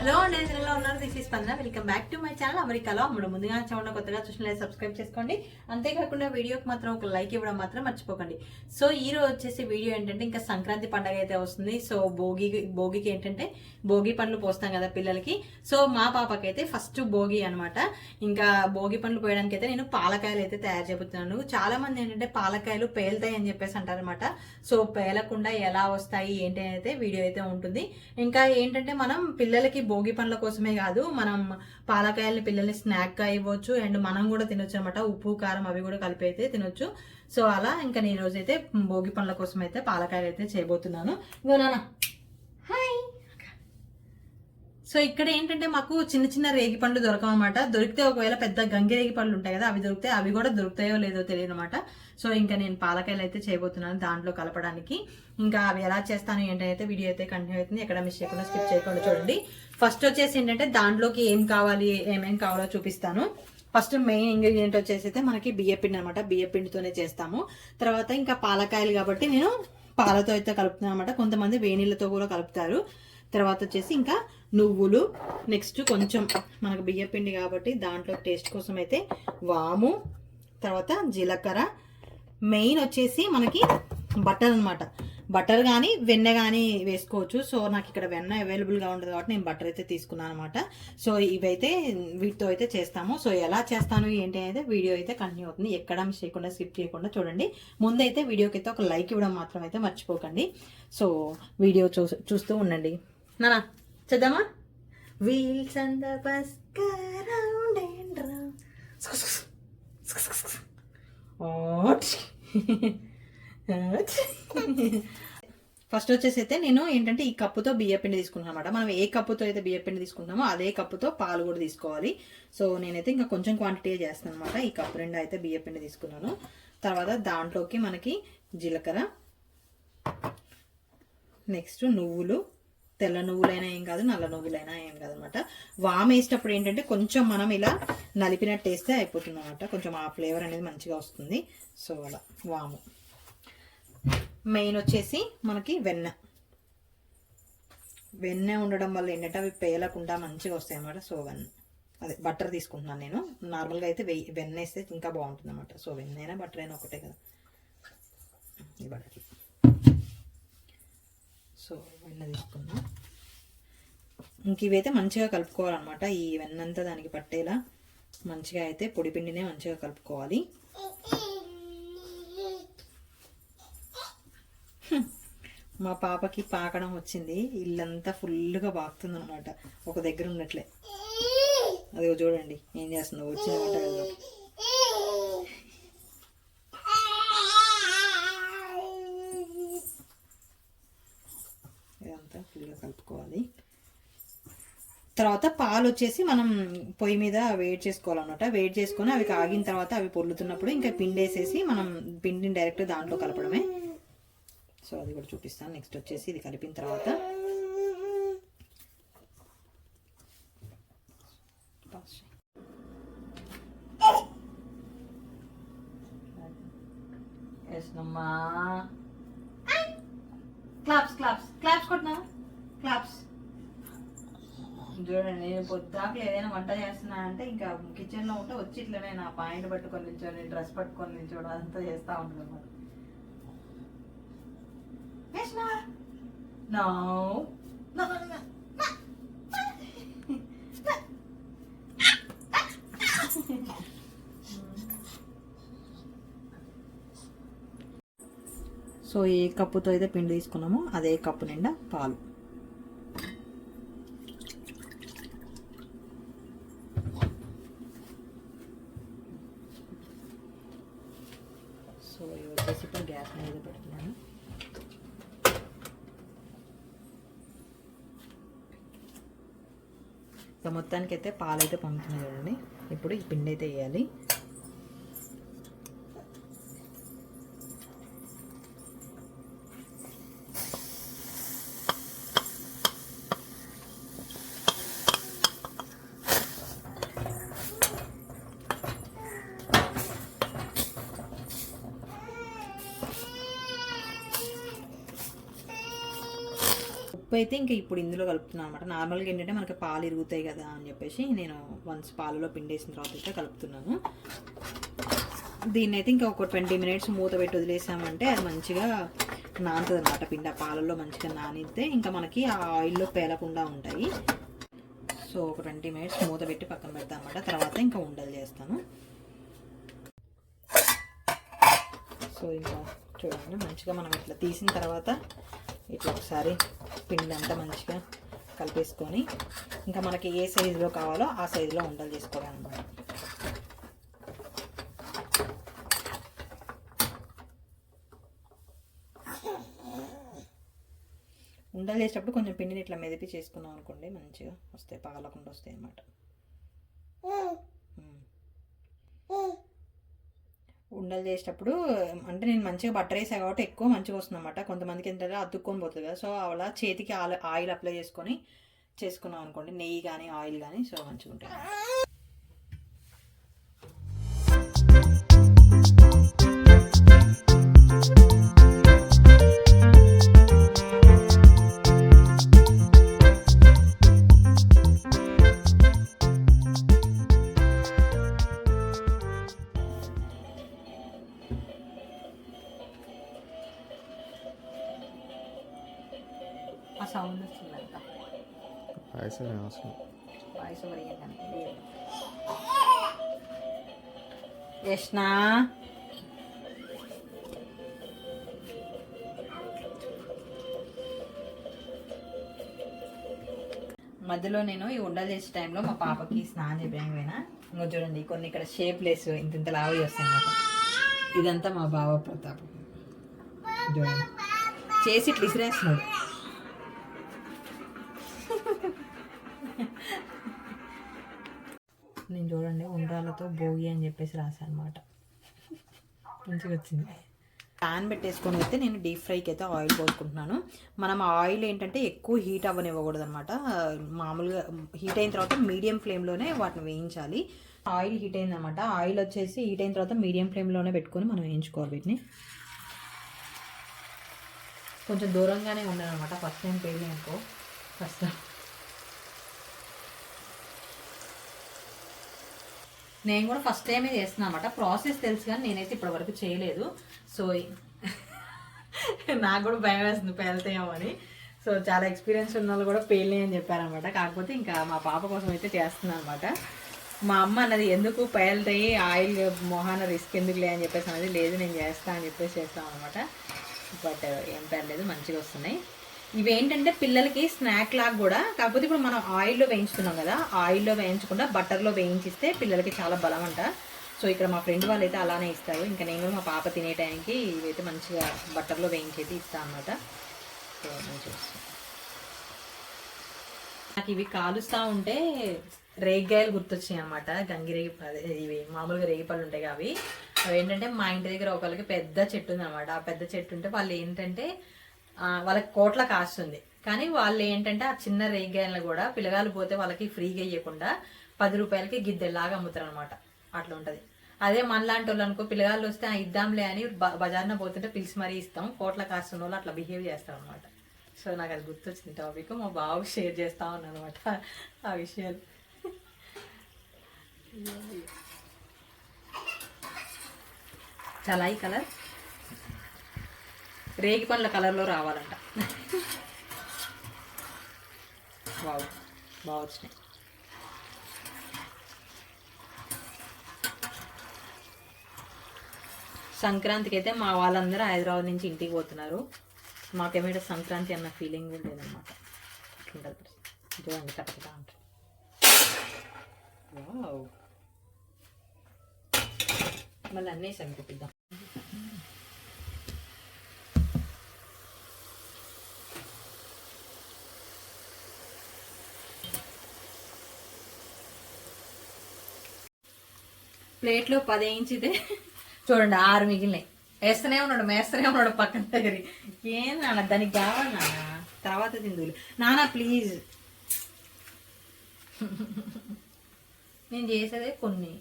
Hello అండి, ఎలా ఉన్నారు? దిస్ ఈస్ స్పందన. Welcome back to my channel అమెరికాలో అమ్మడం. ముందుగా చూడండి, కొత్తగా చూసిన సబ్స్క్రైబ్ చేసుకోండి. అంతేకాకుండా వీడియోకి మాత్రం ఒక లైక్ ఇవ్వడం మాత్రం మర్చిపోకండి. సో ఈ రోజు వచ్చేసి వీడియో ఏంటంటే, ఇంకా సంక్రాంతి పండుగ అయితే వస్తుంది. సో భోగికి ఏంటంటే భోగి పండ్లు పోస్తాం కదా పిల్లలకి. సో మా పాపకైతే ఫస్ట్ భోగి అనమాట. ఇంకా భోగి పండ్లు పోయడానికి అయితే నేను పాలకాయలు అయితే తయారు చేస్తున్నాను. చాలా మంది ఏంటంటే పాలకాయలు పేలుతాయి అని చెప్పేసి అంటారనమాట. సో పేలకుండా ఎలా వస్తాయి ఏంటి అయితే వీడియో అయితే ఉంటుంది. ఇంకా ఏంటంటే మనం పిల్లలకి భోగి పండ్ల కోసమే కాదు, మనం పాలకాయల్ని పిల్లల్ని స్నాక్ గా ఇవ్వచ్చు అండ్ మనం కూడా తినొచ్చు అనమాట. ఉప్పు కారం అవి కూడా కలిపి అయితే తినొచ్చు. సో అలా ఇంకా నేను రోజు అయితే భోగి పండ్ల కోసం అయితే పాలకాయలు అయితే చేయబోతున్నాను. ఇగో నాన్న హాయ్. సో ఇక్కడ ఏంటంటే మాకు చిన్న చిన్న రేగి పండ్లు దొరకమన్నమాట. దొరికితే ఒకవేళ పెద్ద గంగిరేగి పండ్లు ఉంటాయి కదా, అవి దొరికితే అవి కూడా దొరుకుతాయో లేదో తెలియదు అనమాట. సో ఇంకా నేను పాలకాయలు అయితే చేయబోతున్నాను దాంట్లో కలపడానికి. ఇంకా అవి ఎలా చేస్తాను ఏంటైతే వీడియో అయితే కంటిన్యూ అవుతుంది. ఎక్కడ మిస్ చేయకుండా స్కిప్ చేయకుండా చూడండి. ఫస్ట్ వచ్చేసి ఏంటంటే దాంట్లోకి ఏం కావాలి ఏమేం కావాలో చూపిస్తాను. ఫస్ట్ మెయిన్ ఇంగ్రీడియంట్ వచ్చేసి అయితే మనకి బియ్యపిండి అనమాట. బియ్యపిండితోనే చేస్తాము. తర్వాత ఇంకా పాలకాయలు కాబట్టి నేను పాలతో అయితే కలుపుతున్నాను అనమాట. కొంతమంది వేణీళ్ళతో కూడా కలుపుతారు. తర్వాత వచ్చేసి ఇంకా నువ్వులు, నెక్స్ట్ కొంచెం మనకు బియ్యపిండి కాబట్టి దాంట్లో టేస్ట్ కోసం అయితే వాము, తర్వాత జీలకర్ర, మెయిన్ వచ్చేసి మనకి బటర్ అనమాట. బటర్ కానీ వెన్న కానీ వేసుకోవచ్చు. సో నాకు ఇక్కడ వెన్న అవైలబుల్గా ఉంటుంది కాబట్టి నేను బటర్ అయితే తీసుకున్నాను అనమాట. సో ఇవైతే వీటితో అయితే చేస్తాము. సో ఎలా చేస్తాను ఏంటి అయితే వీడియో అయితే కంటిన్యూ అవుతుంది. ఎక్కడ మిస్ చేయకుండా స్కిప్ చేయకుండా చూడండి. ముందైతే వీడియోకి అయితే ఒక లైక్ ఇవ్వడం మాత్రం అయితే మర్చిపోకండి. సో వీడియో చూస్తూ ఉండండి. నానా చేద్దామా? Wheels and the bus round and round. First వచ్చేసి అయితే నేను ఏంటంటే ఈ కప్పుతో బియ్యపిండి తీసుకున్నాను అనమాట. మనం ఏ కప్పుతో అయితే బియ్యపిండి తీసుకుంటామో అదే కప్పుతో పాలు కూడా తీసుకోవాలి. సో నేనైతే ఇంకా కొంచెం క్వాంటిటీ చేస్తాను అనమాట. ఈ కప్పు రెండు అయితే బియ్యపిండి తీసుకున్నాను. తర్వాత దాంట్లోకి మనకి జీలకర్ర, నెక్స్ట్ నువ్వులు, తెల్ల నువ్వులైనా ఏం కాదు, నల్ల నువ్వులైనా ఏం కాదు అనమాట. వామ్ వేసేటప్పుడు ఏంటంటే కొంచెం మనం ఇలా నలిపినట్టు వేస్తే అయిపోతుంది అనమాట. కొంచెం ఆ ఫ్లేవర్ అనేది మంచిగా వస్తుంది. సో అలా వాము. మెయిన్ వచ్చేసి మనకి వెన్న ఉండడం వల్ల ఏంటంటే అవి పేలకుండా మంచిగా వస్తాయి అన్నమాట. సో అదే బటర్ తీసుకుంటున్నాను నేను. నార్మల్గా అయితే వెన్న వేస్తే ఇంకా బాగుంటుంది అనమాట. సో వెన్న అయినా బటర్ అయినా ఒకటే కదా. ఈ బటర్ సో వెన్న తీసుకున్నాం. ఇంక ఇవైతే మంచిగా కలుపుకోవాలన్నమాట. ఈ వెన్నంతా దానికి పట్టేలా మంచిగా అయితే పొడి పిండినే మంచిగా కలుపుకోవాలి. మా పాపకి పాకడం వచ్చింది. ఇల్లంతా ఫుల్గా పాకుతుంది అనమాట. ఒక దగ్గర ఉన్నట్లే. అదిగో చూడండి ఏం చేస్తుందో. వచ్చిందన్నమాట కదా. ఇదంతా ఫుల్గా కలుపుకోవాలి. తర్వాత పాలు వచ్చేసి మనం పొయ్యి మీద వేడి చేసుకోవాలన్నమాట. వేడి చేసుకొని అవి కాగిన తర్వాత అవి పొర్లుతున్నప్పుడు ఇంకా పిండి వేసేసి మనం పిండిని డైరెక్ట్ దాంట్లో కలపడమే. సో అది కూడా చూపిస్తాను. నెక్స్ట్ వచ్చేసి ఇది కలిపిన తర్వాత క్లాప్స్ కొట్టినా క్లాప్స్. చూడండి, నేను పొద్దాకు ఏదైనా వంట చేస్తున్నా అంటే ఇంకా కిచెన్లో ఉంటే వచ్చి ఇట్లనే నా పాయింట్ పట్టుకొని నిల్చొని డ్రెస్ పట్టుకొని నిల్చోవడం అదంతా చేస్తూ ఉంటుంది అన్నమాట. No. No. సో ఏ కప్పుతో అయితే పిండి తీసుకున్నామో అదే కప్పు నిండా పాలు. సో ఇవి వచ్చేసి ఇప్పుడు గ్యాస్ మీద పెడుతున్నాను. మొత్తానికి అయితే పాలు అయితే పొంగుతున్నాయి చూడండి. ఇప్పుడు ఈ పిండి అయితే వేయాలి. ఉప్పు అయితే ఇంకా ఇప్పుడు ఇందులో కలుపుతున్నాను అనమాట. నార్మల్గా ఏంటంటే మనకి పాలు ఇరుగుతాయి కదా అని చెప్పేసి నేను వన్స్ పాలలో పిండేసిన తర్వాత అయితే కలుపుతున్నాను. దీన్ని అయితే ఇంకా ఒక 20 minutes మూత పెట్టి వదిలేసామంటే అది మంచిగా నానుతుంది అనమాట. పిండి ఆ పాలల్లో మంచిగా నానితే ఇంకా మనకి ఆ ఆయిల్లో పేలకుండా ఉంటాయి. సో ఒక 20 minutes మూత పెట్టి పక్కన పెడతాను అనమాట. తర్వాత ఇంకా ఉండలు చేస్తాను. సో ఇంకా చూడండి మంచిగా మనం ఇట్లా తీసిన తర్వాత ఇట్లా ఒకసారి పిండి అంతా మంచిగా కలిపేసుకొని ఇంకా మనకి ఏ సైజులో కావాలో ఆ సైజులో ఉండలు చేసుకోవాలి అన్నమాట. ఉండలు చేసేటప్పుడు కొంచెం పిండిని ఇట్లా మెదిపి చేసుకున్నాం అనుకోండి మంచిగా వస్తాయి, పగలకుండా వస్తాయి అన్నమాట. ఉండలు చేసేటప్పుడు అంటే నేను మంచిగా బట్టర్ వేసా కాబట్టి ఎక్కువ మంచిగా వస్తుంది అన్నమాట. కొంతమందికి ఏంటంటే అతుక్కొని పోతుంది కదా, సో అలా చేతికి ఆయిల్ అప్లై చేసుకున్నాం అనుకోండి, నెయ్యి కానీ ఆయిల్ కానీ, సో మంచిగా ఉంటుంది. ఆ సౌండ్ వస్తుందంట. వాయిస్ ఓవర్ యష్నా మధ్యలో నేను ఈ ఉండలు చేసే టైంలో మా పాపకి స్నానం చేయడానికి పోయినా. ఇంకా చూడండి కొన్ని ఇక్కడ షేప్లెస్ ఇంత లావు వస్తాయి అన్నమాట. ఇదంతా మా బావ ప్రతాప్ చూడండి చేసి ఇట్లా ఇసిరేస్తున్నాడు. నేను చూడండి ఉండ్రాలతో భోగి అని చెప్పేసి రాశాను అనమాట. మంచిగా వచ్చింది. ప్యాన్ పెట్టేసుకొని అయితే నేను డీప్ ఫ్రైకి అయితే ఆయిల్ పోసుకుంటున్నాను. మనం ఆయిల్ ఏంటంటే ఎక్కువ హీట్ అవ్వనివ్వకూడదు అనమాట. మామూలుగా హీట్ అయిన తర్వాత మీడియం ఫ్లేమ్లోనే వాటిని వేయించాలి. ఆయిల్ హీట్ అయిందనమాట. ఆయిల్ వచ్చేసి హీట్ అయిన తర్వాత మీడియం ఫ్లేమ్లోనే పెట్టుకొని మనం వేయించుకోవాలి వీటిని. కొంచెం దూరంగానే ఉండాలన్నమాట. ఫస్ట్ టైం పేలి అనుకో ఫస్ట్. నేను కూడా ఫస్ట్ టైమే చేస్తున్నాను అనమాట. ప్రాసెస్ తెలుసు కానీ నేనైతే ఇప్పటివరకు చేయలేదు. సో నాకు కూడా భయం వేస్తుంది పేలుతాయేమో అని. సో చాలా ఎక్స్పీరియన్స్ ఉన్న వాళ్ళు కూడా పేలినాయి అని చెప్పారనమాట. కాకపోతే ఇంకా మా పాప కోసం అయితే చేస్తున్నాను అనమాట. మా అమ్మ అన్నది ఎందుకు పేలుతాయి ఆయిల్ మొహాన రిస్క్ ఎందుకులే అని చెప్పేసి అనేది, లేదు నేను చేస్తాను అని చెప్పేసి చేస్తాను అనమాట. బట్ ఏం పేర్లేదు, మంచిగా వస్తున్నాయి. ఇవేంటంటే పిల్లలకి స్నాక్ లాగా కూడా, కాకపోతే ఇప్పుడు మనం ఆయిల్లో వేయించుతున్నాం కదా, ఆయిల్లో వేయించకుండా బటర్లో వేయించిస్తే పిల్లలకి చాలా బలం అంట. సో ఇక్కడ మా ఫ్రెండ్ వాళ్ళు అయితే అలానే ఇస్తారు. ఇంకా నేను కూడా మా పాప తినే టైంకి ఇవైతే మంచిగా బటర్లో వేయించేది ఇస్తాను అనమాట. సో మంచిగా వస్తుంది. నాకు ఇవి కాలుస్తూ ఉంటే రేగికాయలు గుర్తొచ్చాయి అనమాట. గంగిరేగి, ఇవి మామూలుగా రేగిపళ్ళు ఉంటాయి అవి. అవి ఏంటంటే మా ఇంటి దగ్గర ఒకరికి పెద్ద చెట్టు ఉంది అనమాట. ఆ పెద్ద చెట్టు ఉంటే వాళ్ళు ఏంటంటే వాళ్ళకి కోట్ల కాస్తుంది. కానీ వాళ్ళు ఏంటంటే ఆ చిన్న రేగికాయలను కూడా పిల్లగాలు పోతే వాళ్ళకి ఫ్రీగా ఇవ్వకుండా 10 రూపాయలకి గిద్దెలాగా అమ్ముతారు అనమాట. అట్లా ఉంటుంది. అదే మనలాంటి వాళ్ళు అనుకో, పిల్లగాళ్ళు వస్తే ఇద్దాంలే అని బజార్న పోతుంటే పిలిచి మరీ ఇస్తాం. కోట్ల కాస్తున్న వాళ్ళు అట్లా బిహేవ్ చేస్తాం అనమాట. సో నాకు అది గుర్తొచ్చింది టాపిక్. మా బాబుకి షేర్ చేస్తా ఉన్నాను అనమాట ఆ విషయాలు. చాలా ఈ కలర్ రేగి పండ్ల కలర్లో రావాలంట. బాగా వచ్చినాయి. సంక్రాంతికి అయితే మా వాళ్ళందరూ హైదరాబాద్ నుంచి ఇంటికి పోతున్నారు. మాకేమైనా సంక్రాంతి అన్న ఫీలింగ్ లేదనమాట. అట్లుంటుంది. చూడండి కరెక్ట్గా ఉంటుంది. మళ్ళీ అన్నీ సంకపిద్దాం. ప్లేట్లో 10 వేయించితే చూడండి 6 మిగిలినాయి. వేస్తూనే ఉన్నాడు పక్కన దగ్గర. ఏం నాన్న దానికి కావాలి నాన్న, తర్వాత తిందులు నాన్న ప్లీజ్. నేను చేసేదే కొన్ని,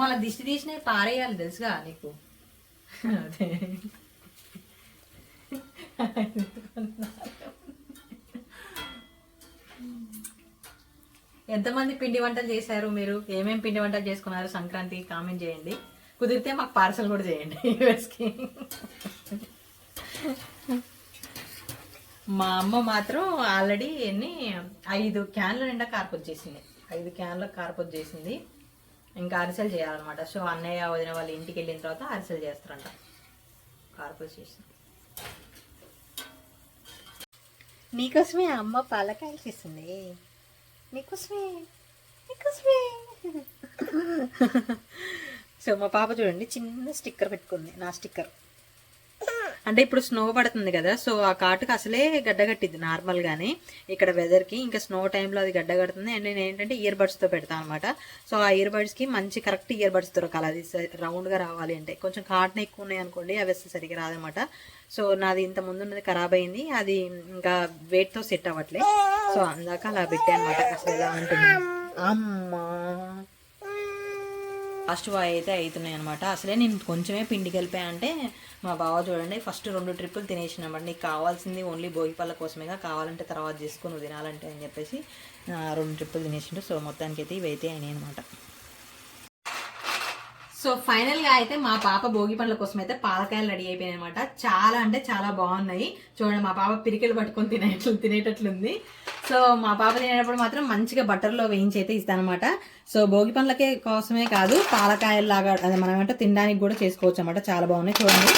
మళ్ళీ దిష్టి తీసినవి పారేయాలి తెలుసుగా నీకు. అదే ఎంతమంది పిండి వంటలు చేశారు మీరు? ఏమేమి పిండి వంటలు చేసుకున్నారు సంక్రాంతి? కామెంట్ చేయండి. కుదిరితే మాకు పార్సల్ కూడా చేయండి యూఎస్కి. మా అమ్మ మాత్రం ఆల్రెడీ 5 క్యాన్ల నిండా కారపొచ్చేసింది. 5 క్యాన్ల కారపొచ్చేసింది. ఇంకా అరిసెలు చేయాలన్నమాట. సో అన్నయ్య వదిన వాళ్ళ ఇంటికి వెళ్ళిన తర్వాత అరిసెలు చేస్తారంట. కారపొచ్చేసి నీకోసమే అమ్మ పాలకాయలు చేస్తుంది. నీకోసమే. సో మా పాప చూడండి చిన్న స్టిక్కర్ పెట్టుకుంది, నా స్టిక్కర్. అంటే ఇప్పుడు స్నో పడుతుంది కదా, సో ఆ కాటుకు అసలే గడ్డగట్టింది నార్మల్గానే. ఇక్కడ వెదర్కి ఇంకా స్నో టైంలో అది గడ్డగడుతుంది. అండ్ నేను ఏంటంటే ఇయర్ బడ్స్తో పెడతాను అనమాట. సో ఆ ఇయర్ బడ్స్కి మంచి కరెక్ట్ ఇయర్ బడ్స్ దొరకాలి, అది రౌండ్గా రావాలి అంటే. కొంచెం కాటన్ ఎక్కువ ఉన్నాయి అనుకోండి, అవి అసలు సరిగ్గా రాదనమాట. సో నాది ఇంత ముందు ఉన్నది ఖరాబ్ అయింది, అది ఇంకా వెయిట్తో సెట్ అవ్వట్లే. సో అందాక అలా పెట్టా అనమాట. అసలు ఎలా ఉంటుంది అమ్మా. ఫస్ట్ వాయి అయితే అవుతున్నాయి అనమాట. అసలే నేను కొంచెమే పిండి కలిపా అంటే మా బావ చూడండి ఫస్ట్ 2 ట్రిప్పులు తినేసినమాట. నీకు కావాల్సింది ఓన్లీ భోగిపళ్ళ కోసమేగా, కావాలంటే తర్వాత చేసుకొని నువ్వు తినాలంటే అని చెప్పేసి 2 ట్రిప్పులు తినేసిండు. సో మొత్తానికి అయితే ఇవి అయితే అయినాయి అనమాట. సో ఫైనల్గా అయితే మా పాప భోగి పండ్ల కోసం అయితే పాలకాయలు రెడీ అయిపోయాయి అనమాట. చాలా అంటే చాలా బాగున్నాయి. చూడండి మా పాప పిరికెలు పట్టుకొని తినేటట్లుంది. సో మా పాప తినేటప్పుడు మాత్రం మంచిగా బటర్లో వేయించి అయితే ఇస్తానమాట. సో భోగి పండ్లకే కోసమే కాదు, పాలకాయల్లాగా అది మనం అంటే తినడానికి కూడా చేసుకోవచ్చు అనమాట. చాలా బాగున్నాయి చూడండి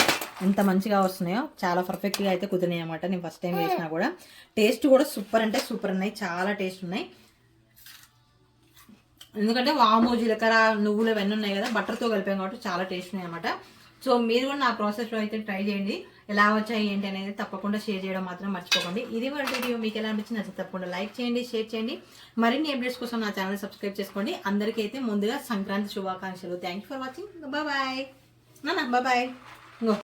ఎంత మంచిగా వస్తున్నాయో. చాలా పర్ఫెక్ట్గా అయితే కుదిరినాయి అనమాట. నేను ఫస్ట్ టైం వేసినా కూడా టేస్ట్ కూడా సూపర్ అంటే సూపర్ ఉన్నాయి, చాలా టేస్ట్ ఉన్నాయి. ఎందుకంటే వాము జీలకర్ర నువ్వులు ఇవన్నీ ఉన్నాయి కదా, బటర్తో కలిపాం కాబట్టి చాలా టేస్ట్ ఉన్నాయి అనమాట. సో మీరు కూడా నా ప్రాసెస్లో అయితే ట్రై చేయండి. ఎలా వచ్చాయి ఏంటి అనేది తప్పకుండా షేర్ చేయడం మాత్రం మర్చిపోకండి. ఇది వాళ్ళ వీడియో మీకు ఎలా అనిపించింది నచ్చితే తప్పకుండా లైక్ చేయండి, షేర్ చేయండి. మరిన్ని అప్డేట్స్ కోసం నా ఛానల్ సబ్స్క్రైబ్ చేసుకోండి. అందరికీ అయితే ముందుగా సంక్రాంతి శుభాకాంక్షలు. Thank you for watching. Bye. Bye.